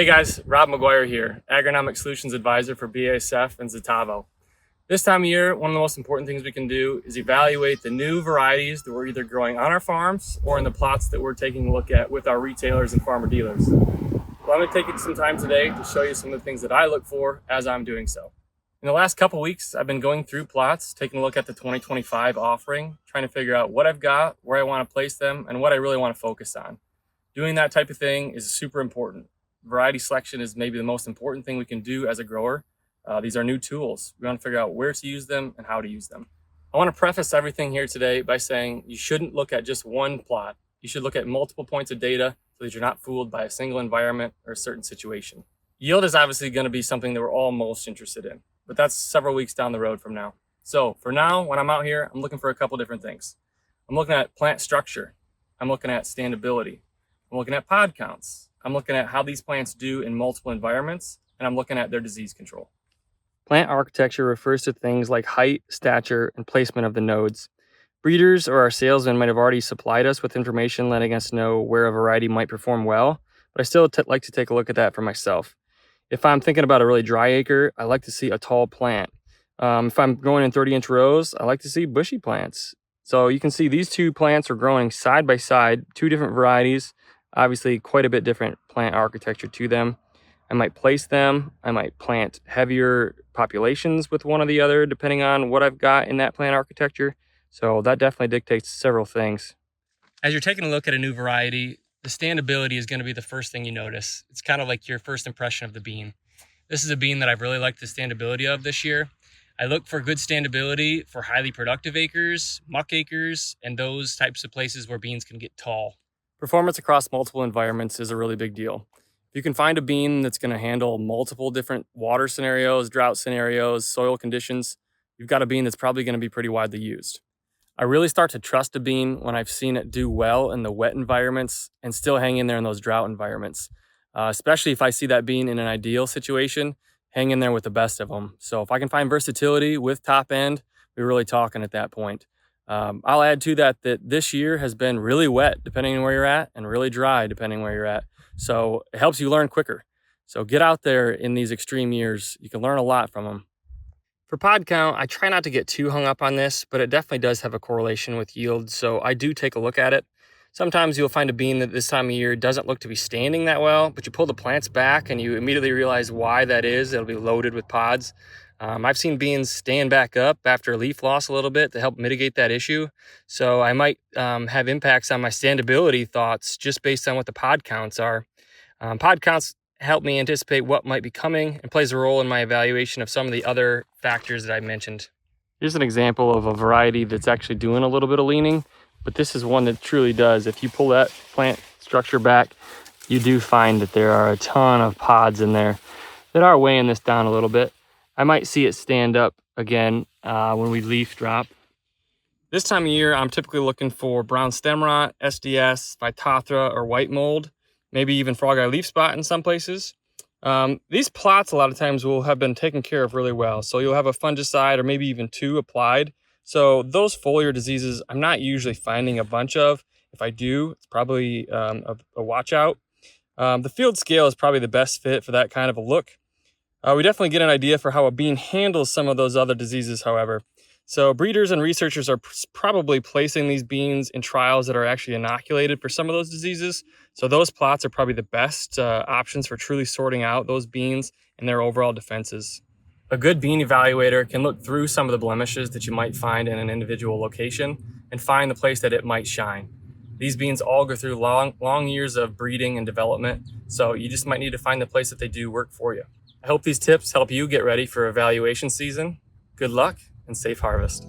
Hey guys, Rob McGuire here, Agronomic Solutions Advisor for BASF and Xitavo. This time of year, one of the most important things we can do is evaluate the new varieties that we're either growing on our farms or in the plots that we're taking a look at with our retailers and farmer dealers. Well, I'm going to take some time today to show you some of the things that I look for as I'm doing so. In the last couple weeks, I've been going through plots, taking a look at the 2025 offering, trying to figure out what I've got, where I want to place them, and what I really want to focus on. Doing that type of thing is super important. Variety selection is maybe the most important thing we can do as a grower. These are new tools. We want to figure out where to use them and how to use them. I want to preface everything here today by saying you shouldn't look at just one plot. You should look at multiple points of data so that you're not fooled by a single environment or a certain situation. Yield is obviously going to be something that we're all most interested in, but that's several weeks down the road from now. So for now, when I'm out here, I'm looking for a couple different things. I'm looking at plant structure. I'm looking at standability. I'm looking at pod counts. I'm looking at how these plants do in multiple environments, and I'm looking at their disease control. Plant architecture refers to things like height, stature, and placement of the nodes. Breeders or our salesmen might have already supplied us with information letting us know where a variety might perform well, but I still like to take a look at that for myself. If I'm thinking about a really dry acre, I like to see a tall plant. If I'm growing in 30-inch rows, I like to see bushy plants. So you can see these two plants are growing side by side, two different varieties. Obviously quite a bit different plant architecture to them. I might place them, I might plant heavier populations with one or the other depending on what I've got in that plant architecture. So that definitely dictates several things. As you're taking a look at a new variety, the standability is going to be the first thing you notice. It's kind of like your first impression of the bean. This is a bean that I've really liked the standability of this year. I look for good standability for highly productive acres, muck acres, and those types of places where beans can get tall. Performance across multiple environments is a really big deal. If you can find a bean that's going to handle multiple different water scenarios, drought scenarios, soil conditions, you've got a bean that's probably going to be pretty widely used. I really start to trust a bean when I've seen it do well in the wet environments and still hang in there in those drought environments. Especially if I see that bean in an ideal situation, hang in there with the best of them. So if I can find versatility with top end, we're really talking at that point. I'll add to that this year has been really wet depending on where you're at and really dry depending on where you're at. So it helps you learn quicker. So get out there in these extreme years. You can learn a lot from them. For pod count, I try not to get too hung up on this, but it definitely does have a correlation with yield. So I do take a look at it. Sometimes you'll find a bean that this time of year doesn't look to be standing that well, but you pull the plants back and you immediately realize why that is. It'll be loaded with pods. I've seen beans stand back up after leaf loss a little bit to help mitigate that issue. So I might have impacts on my standability thoughts just based on what the pod counts are. Pod counts help me anticipate what might be coming and plays a role in my evaluation of some of the other factors that I mentioned. Here's an example of a variety that's actually doing a little bit of leaning, but this is one that truly does. If you pull that plant structure back, you do find that there are a ton of pods in there that are weighing this down a little bit. I might see it stand up again when we leaf drop. This time of year, I'm typically looking for brown stem rot, SDS, Phytophthora, or white mold, maybe even frog eye leaf spot in some places. These plots a lot of times will have been taken care of really well. So you'll have a fungicide or maybe even two applied. So those foliar diseases, I'm not usually finding a bunch of. If I do, it's probably a watch out. The field scale is probably the best fit for that kind of a look. We definitely get an idea for how a bean handles some of those other diseases, however. So breeders and researchers are probably placing these beans in trials that are actually inoculated for some of those diseases. So those plots are probably the best options for truly sorting out those beans and their overall defenses. A good bean evaluator can look through some of the blemishes that you might find in an individual location and find the place that it might shine. These beans all go through long years of breeding and development, so you just might need to find the place that they do work for you. I hope these tips help you get ready for evaluation season. Good luck and safe harvest.